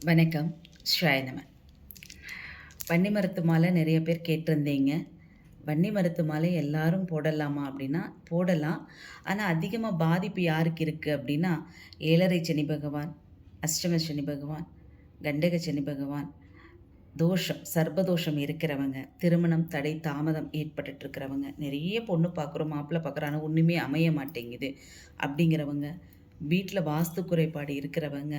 வணக்கம். ஷாய் நம. வன்னி மரத்து மாலை நிறைய பேர் கேட்டிருந்தீங்க. வன்னி மரத்து மாலை எல்லாரும் போடலாமா அப்படின்னா போடலாம். ஆனால் அதிகமாக பாதிப்பு யாருக்கு இருக்குது அப்படின்னா, 7.5 சனி பகவான், அஷ்டம சனி பகவான், கண்டக சனி பகவான், தோஷம் சர்ப்பதோஷம் இருக்கிறவங்க, திருமணம் தடை தாமதம் ஏற்பட்டுருக்கிறவங்க, நிறைய பொண்ணு பார்க்குறோம், மாப்பிள்ளை பார்க்குறோம், ஆனால் ஒன்றுமே அமைய மாட்டேங்குது அப்படிங்கிறவங்க, வீட்டில் வாஸ்து குறைபாடு இருக்கிறவங்க,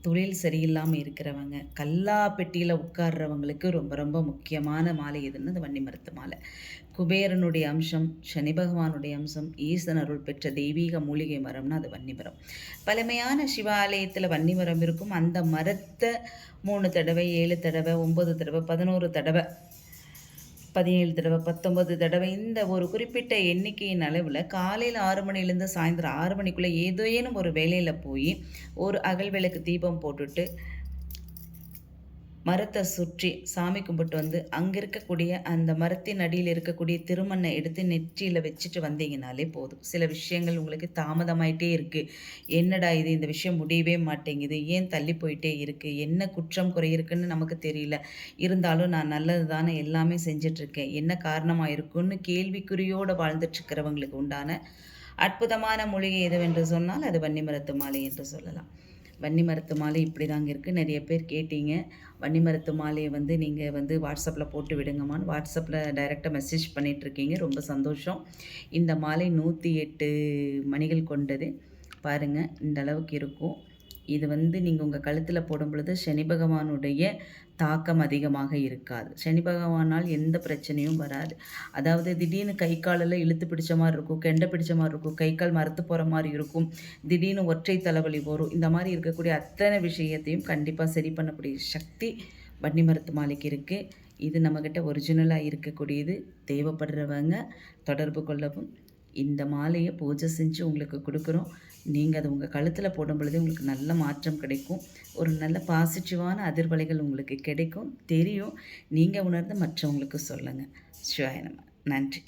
தொழில் சரியில்லாமல் இருக்கிறவங்க, கல்லா பெட்டியில் உட்கார்றவங்களுக்கு ரொம்ப ரொம்ப முக்கியமான மாலை எதுன்னு அந்த வன்னி மரத்து மாலை. குபேரனுடைய அம்சம், சனி பகவானுடைய அம்சம், ஈசன் அருள் பெற்ற தெய்வீக மூலிகை மரம்னா அது வன்னி மரம். பழமையான சிவாலயத்தில் வன்னி மரம் இருக்கும். அந்த மரத்தை 3 தடவை, 7 தடவை, 9 தடவை, 11 தடவை, 17 தடவை, 19 தடவை, இந்த ஒரு குறிப்பிட்ட எண்ணிக்கையின் அளவில் காலையில் 6 மணிலேருந்து சாயந்தரம் 6 மணிக்குள்ளே ஏதேனும் ஒரு வேலையில் போய் ஒரு அகல் விளக்கு தீபம் போட்டுட்டு மரத்தை சுற்றி சாமி கும்பிட்டு வந்து அங்கே இருக்கக்கூடிய அந்த மரத்தின் அடியில் இருக்கக்கூடிய திருமண்ணை எடுத்து நெற்றியில் வச்சுட்டு வந்தீங்கனாலே போதும். சில விஷயங்கள் உங்களுக்கு தாமதமாயிட்டே இருக்குது. என்னடா இது, இந்த விஷயம் முடியவே மாட்டேங்குது, ஏன் தள்ளி போயிட்டே இருக்குது, என்ன குற்றம் குறை இருக்குன்னு நமக்கு தெரியல, இருந்தாலும் நான் நல்லது தானே எல்லாமே செஞ்சிட்ருக்கேன், என்ன காரணமாக இருக்குன்னு கேள்விக்குறியோடு வாழ்ந்துட்டுருக்கிறவங்களுக்கு உண்டான அற்புதமான மூலிகை எதுவென்று சொன்னால் அது வன்னி மரத்து மாலை என்று சொல்லலாம். வன்னி மரத்து மாலை இப்படி தாங்க இருக்குது. நிறைய பேர் கேட்டீங்க, வன்னி மரத்து மாலையை நீங்கள் வாட்ஸ்அப்பில் போட்டு விடுங்கம்மான்னு வாட்ஸ்அப்பில் டைரெக்டாக மெசேஜ் பண்ணிகிட்ருக்கீங்க. ரொம்ப சந்தோஷம். இந்த மாலை 108 மணிகள் கொண்டது. பாருங்கள், இந்த அளவுக்கு இருக்கும். இது நீங்கள் உங்கள் கழுத்தில் போடும் பொழுது சனி பகவானுடைய தாக்கம் அதிகமாக இருக்காது. சனி பகவானால் எந்த பிரச்சனையும் வராது. அதாவது திடீர்னு கை காலில் இழுத்து பிடிச்ச மாதிரி இருக்கும், கெண்டை பிடிச்ச மாதிரி இருக்கும், கை கால் மரத்து போகிற மாதிரி இருக்கும், திடீர்னு ஒற்றை தலைவலி வரும். இந்த மாதிரி இருக்கக்கூடிய அத்தனை விஷயத்தையும் கண்டிப்பாக சரி பண்ணக்கூடிய சக்தி வன்னி மரத்து மாலைக்கு இருக்குது. இது நம்மக்கிட்ட ஒரிஜினலாக இருக்கக்கூடியது. தேவைப்படுறவங்க தொடர்பு கொள்ளவும். இந்த மாலையை பூஜை செஞ்சு உங்களுக்கு கொடுக்குறோம். நீங்கள் அதை உங்கள் கழுத்தில் போடும் பொழுதே உங்களுக்கு நல்ல மாற்றம் கிடைக்கும். ஒரு நல்ல பாசிட்டிவான அதிர்வலைகள் உங்களுக்கு கிடைக்கும் தெரியும். நீங்கள் உணர்ந்து மற்றவங்களுக்கு சொல்லுங்கள். சிவாய நம. நன்றி.